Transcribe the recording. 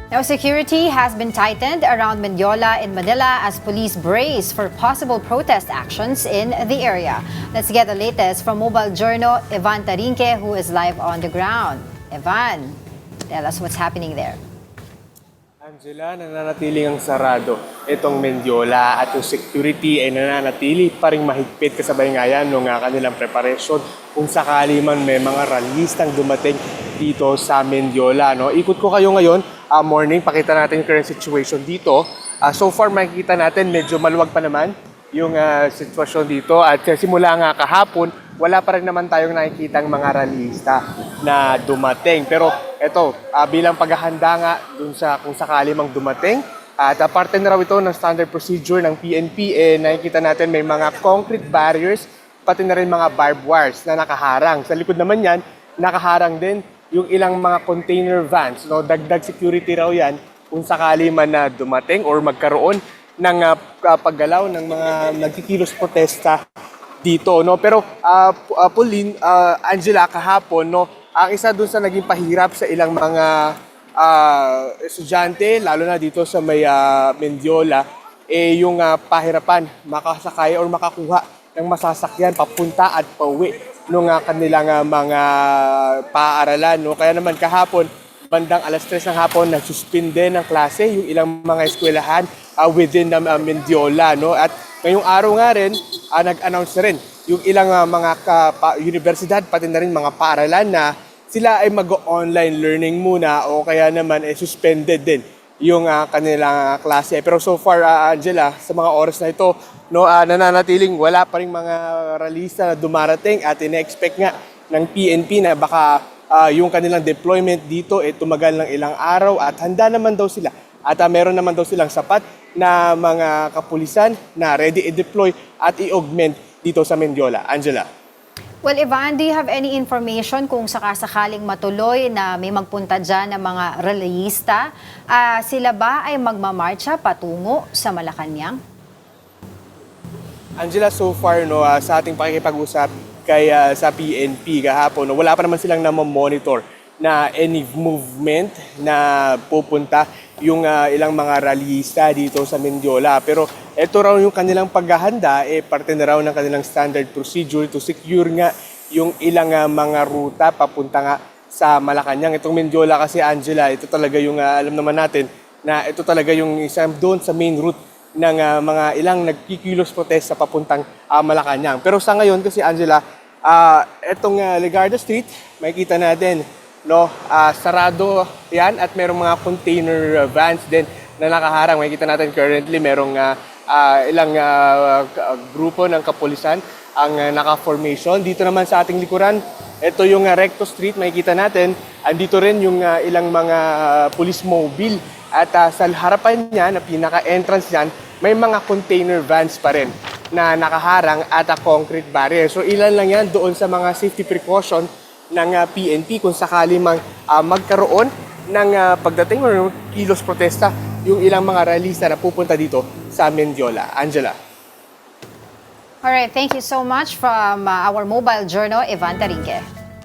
Now, security has been tightened around Mendiola in Manila as police brace for possible protest actions in the area. Let's get the latest from Mobile Journal, Ivan Tarinque, who is live on the ground. Ivan, tell us what's happening there. Angela, nananatiling ang sarado itong Mendiola at yung security ay nananatili pa rin mahigpit kasabay nga yan ng kanilang preparation kung sakali man may mga rallyistang dumating dito sa Mendiola. No? Ikot ko kayo ngayon, morning, pakita natin yung current situation dito. So far makikita natin medyo maluwag pa naman yung sitwasyon dito at simula nga kahapon, wala pa rin naman tayong nakikitang mga rallyista na dumating. Pero ito, bilang paghahanda nga dun sa kung sakali mang dumating, at parte na raw ito ng standard procedure ng PNP, nakikita natin may mga concrete barriers, pati na rin mga barbed wires na nakaharang. Sa likod naman yan, nakaharang din yung ilang mga container vans. No? Dagdag security raw yan kung sakali man na dumating or magkaroon ng paggalaw ng mga nagkikilos protesta dito, no? Pero Pauline, Angela, kahapon, no, ang isa dun sa naging pahirap sa ilang mga estudyante, lalo na dito sa may Mendiola, yung pahirapan makasakay or makakuha ng masasakyan papunta at pauwi nung kanilang mga paaralan, no? Kaya naman kahapon, bandang alas 3 ng hapon, nagsuspinde ng klase yung ilang mga eskwelahan within the Mendiola, no? At ngayong araw nga rin, nag-announce na rin yung ilang mga universidad, pati na rin mga paaralan na sila ay mag-online learning muna o kaya naman suspended din yung kanilang klase. Pero so far, Angela, sa mga oras na ito, no, nananatiling wala pa rin mga rallyista na dumarating at ina-expect nga ng PNP na baka yung kanilang deployment dito tumagal ng ilang araw at handa naman daw sila. At meron naman daw silang sapat na mga kapulisan na ready i-deploy at i-augment dito sa Mendiola. Angela. Well, Ivan, do you have any information kung sakasakaling matuloy na may magpunta dyan ng mga rallyista? Sila ba ay magmamarcha patungo sa Malacanang? Angela, so far, no, sa ating pakikipag-usap sa PNP kahapon, no, wala pa naman silang namamonitor na any movement na pupunta yung ilang mga rallyista dito sa Mendiola. Pero ito raw yung kanilang paghahanda, parte na raw ng kanilang standard procedure to secure nga yung ilang mga ruta papunta nga sa Malacanang. Itong Mendiola kasi, Angela, ito talaga yung alam naman natin na ito talaga yung isang doon sa main route ng mga ilang nagkikilos protesta papuntang Malacanang. Pero sa ngayon kasi, Angela, itong Legarda Street, makikita natin, no, sarado yan at merong mga container vans din na nakaharang. Makikita natin currently merong ilang grupo ng kapulisan ang naka-formation. Dito naman sa ating likuran, ito yung Recto Street, makikita natin. Andito rin yung ilang mga police mobile at sa harapan niya, na pinaka-entrance niyan, may mga container vans pa rin na nakaharang at concrete barrier. So ilan lang yan doon sa mga safety precaution ng PNP kung sakali mang magkaroon ng pagdating o kilos protesta yung ilang mga rallyista na pupunta dito sa Mendiola. Angela. All right, thank you so much from our Mobile Journal, Ivan Tarinque.